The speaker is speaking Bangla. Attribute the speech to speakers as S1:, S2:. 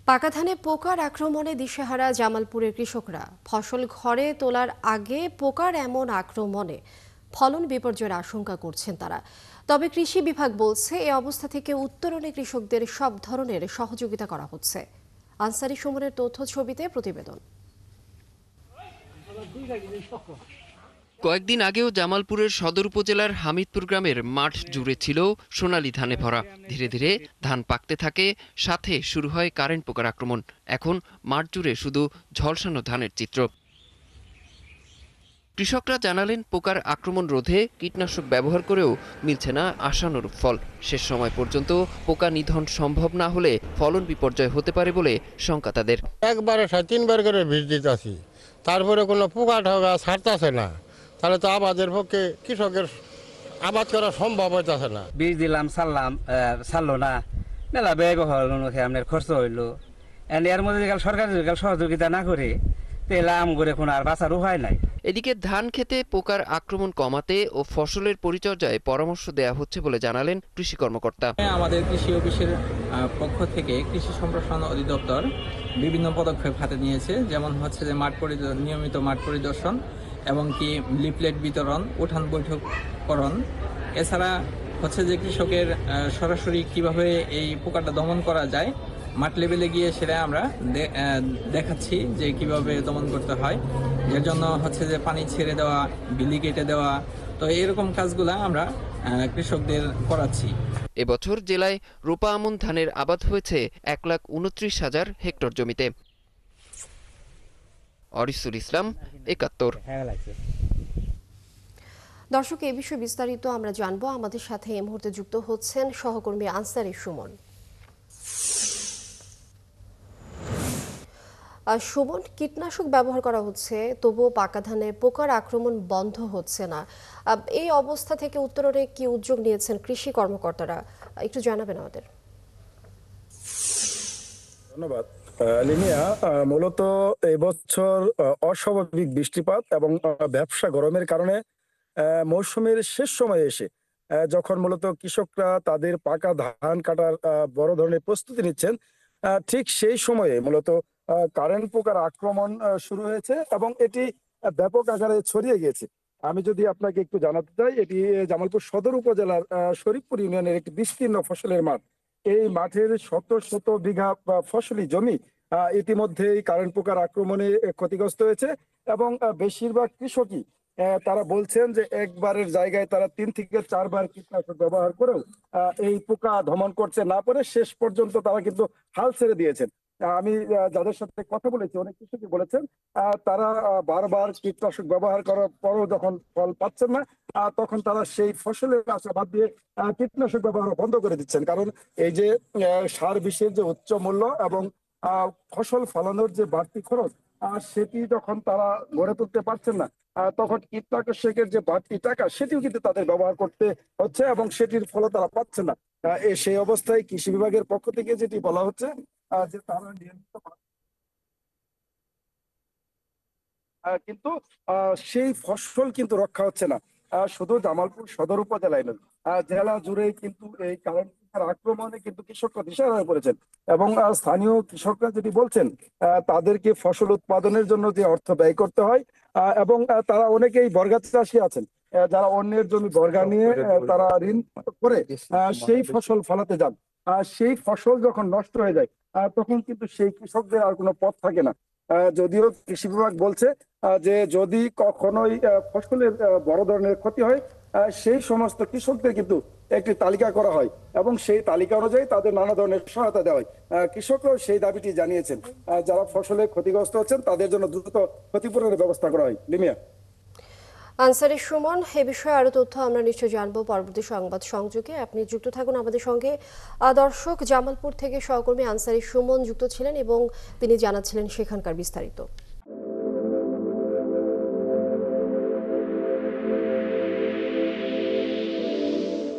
S1: পাকা ধানে পোকার আক্রমণে দিশেহারা জামালপুরের কৃষকরা। ফসল ঘরে তোলার আগে পোকার এমন আক্রমণে ফলন বিপর্যয়ের আশঙ্কা করছেন তারা। তবে কৃষি বিভাগ বলছে এ অবস্থা থেকে উত্তরণে কৃষকদের সব ধরনের সহযোগিতা করা হচ্ছে। আনসারি সুমনের তথ্য ছবিতে প্রতিবেদন।
S2: কয়েকদিন আগেও জামালপুরের সদর উপজেলার হামিদপুর গ্রামের মাঠ জুড়ে ছিল সোনালী ধানে ভরা। ধীরে ধীরে ধান পাকতে থাকে, সাথে শুরু হয় কারেন্ট পোকার আক্রমণ। এখন মাঠ জুড়ে শুধু ঝলসানো ধানের চিত্র। কৃষকরা জানালেন, পোকার আক্রমণ রোধে কীটনাশক ব্যবহার করেও মিলছে না আশানুরূপ ফল। শেষ সময় পর্যন্ত পোকা নিধন সম্ভব না হলে ফলন বিপর্যয় হতে পারে বলে শঙ্কা তাদের।
S3: একবারে 3-4 করে বীজ দিতেছি, তারপরে কোনো পোকা ঠোকা ছাড়তেছে না, তাহলে তো আবাদের পক্ষে কৃষকের আবাদ করা সম্ভব হইতেছে না।
S4: বীজ দিলাম, ছাড়লো না, মেলা ব্যয় আপনার খরচ হইলো। এর মধ্যে সরকার সহযোগিতা না করে তাহলে আম করে কোনো আর বাঁচার উপায় নাই।
S2: এদিকে ধান খেতে পোকার আক্রমণ কমাতে ও ফসলের পরিচর্যায় পরামর্শ দেওয়া হচ্ছে বলে জানালেন কৃষি কর্মকর্তা।
S5: আমাদের কৃষি অফিসের পক্ষ থেকে কৃষি সম্প্রসারণ অধিদপ্তর বিভিন্ন পদক্ষেপ হাতে নিয়েছে, যেমন হচ্ছে যে নিয়মিত মাঠ পরিদর্শন এবং কি লিফলেট বিতরণ, উঠান বৈঠককরণ। এছাড়া হচ্ছে যে কৃষকের সরাসরি কিভাবে এই পোকাটা দমন করা যায় মাঠ লেভেলে গিয়ে সেটা আমরা দেখাচ্ছি যে কিভাবে দমন করতে হয়। এর জন্য হচ্ছে যে পানি ছেড়ে দেওয়া, বিলি কেটে দেওয়া, তো এরকম কাজগুলা আমরা কৃষকদের করাচ্ছি।
S2: এবছর জেলায় রোপা আমন ধানের আবাদ হয়েছে 1,29,000 হেক্টর জমিতে। অরিসুল ইসলাম, 71।
S1: দর্শক, এই বিষয়ে বিস্তারিত আমরা জানবো। আমাদের সাথে এই মুহূর্তে যুক্ত হচ্ছেন সহকর্মী আনসারি সুমন। সুমন, কীটনাশক ব্যবহার করা হচ্ছে, তবুও পাকা ধানে পোকার আক্রমণ বন্ধ হচ্ছে না। এই অবস্থা থেকে উত্তরণে কি উদ্যোগ নিয়েছেন কৃষি কর্মকর্তারা, একটু জানাবেন আমাদের।
S6: ধন্যবাদ লিমিয়া। মূলত এবছর অস্বাভাবিক বৃষ্টিপাত এবং ব্যবসা গরমের কারণে মৌসুমের শেষ সময়ে এসে যখন মূলত কৃষকরা তাদের পাকা ধান কাটার বড় ধরনের প্রস্তুতি নিচ্ছেন, ঠিক সেই সময়ে মূলত কারেন্ট পোকার আক্রমণ শুরু হয়েছে এবং এটি ব্যাপক আকারে ছড়িয়ে গিয়েছে। আমি যদি আপনাকে একটু জানাতে চাই, এটি জামালপুর সদর উপজেলার শরীফপুর ইউনিয়নের একটি বিস্তীর্ণ ফসলের মাঠ। এই মাঠের শত শত বিঘা ফসলি জমি ইতিমধ্যেই কারেন্ট পোকার আক্রমণে ক্ষতিগ্রস্ত হয়েছে এবং বেশিরভাগ কৃষকই তারা বলছেন যে একবারের জায়গায় তারা 3 থেকে 4 বার কীটনাশক ব্যবহার করেও এই পোকা দমন করতে না পারে শেষ পর্যন্ত তারা কিন্তু হাল ছেড়ে দিয়েছেন। আমি যাদের সাথে কথা বলেছি, অনেক কৃষকই বলেছেন তারা বারবার কীটনাশক ব্যবহার করার পরও যখন ফল পাচ্ছেন না, তখন তারা সেই ফসলের আশা বাদ দিয়ে কীটনাশক ব্যবহার বন্ধ করে দিচ্ছেন। কারণ এই যে সার বিষের যে উচ্চ মূল্য এবং ফসল ফলানোর যে বাড়তি খরচ, সেটি যখন তারা গড়ে তুলতে পারছেন না, তখন কীটনাশকের যে বাড়তি টাকা সেটিও কিন্তু তাদের ব্যবহার করতে হচ্ছে এবং সেটির ফলে তারা পাচ্ছে না। সেই অবস্থায় কৃষি বিভাগের পক্ষ থেকে যেটি বলা হচ্ছে যে তারা নিয়মিত কিন্তু সেই ফসল কিন্তু রক্ষা হচ্ছে না। শুধু জামালপুর সদর উপজেলায় নয়, জেলা জুড়ে কিন্তু এই কারেন্ট আক্রমণে কিন্তু কৃষকরা দিশেহারা হয়ে পড়েছেন এবং স্থানীয় কৃষকরা যেটি বলছেন, তাদেরকে ফসল উৎপাদনের জন্য যে অর্থ ব্যয় করতে হয় এবং তারা অনেকেই বর্গা চাষী আছেন, যারা অন্যের জমি বর্গা নিয়ে তারা ঋণ করে সেই ফসল ফলাতে যান। সেই ফসল যখন নষ্ট হয়ে যায়, তখন কিন্তু সেই কৃষকদের আর কোনো পথ থাকে না। যদিও কৃষি বিভাগ বলছে যে যদি কখনোই ফসলের বড় ধরনের ক্ষতি হয়, সেই সমস্ত কৃষকদের কিন্তু একটি তালিকা করা হয় এবং সেই তালিকা অনুযায়ী তাদের নানা ধরনের সহায়তা দেওয়া হয়। কৃষকরাও সেই দাবিটি জানিয়েছেন, যারা ফসলে ক্ষতিগ্রস্ত হচ্ছেন তাদের জন্য দ্রুত ক্ষতিপূরণের ব্যবস্থা করা হয়। লিমিয়া।
S1: আনসারি সুমন, এ বিষয়ে আরো তথ্য আমরা নিশ্চয় জানবো পরবর্তী সংবাদ সংযোগে। আপনি যুক্ত থাকুন আমাদের সঙ্গে। দর্শক, জামালপুর থেকে সহকর্মী আনসারি সুমন যুক্ত ছিলেন এবং তিনি জানাচ্ছিলেন সেখানকার বিস্তারিত।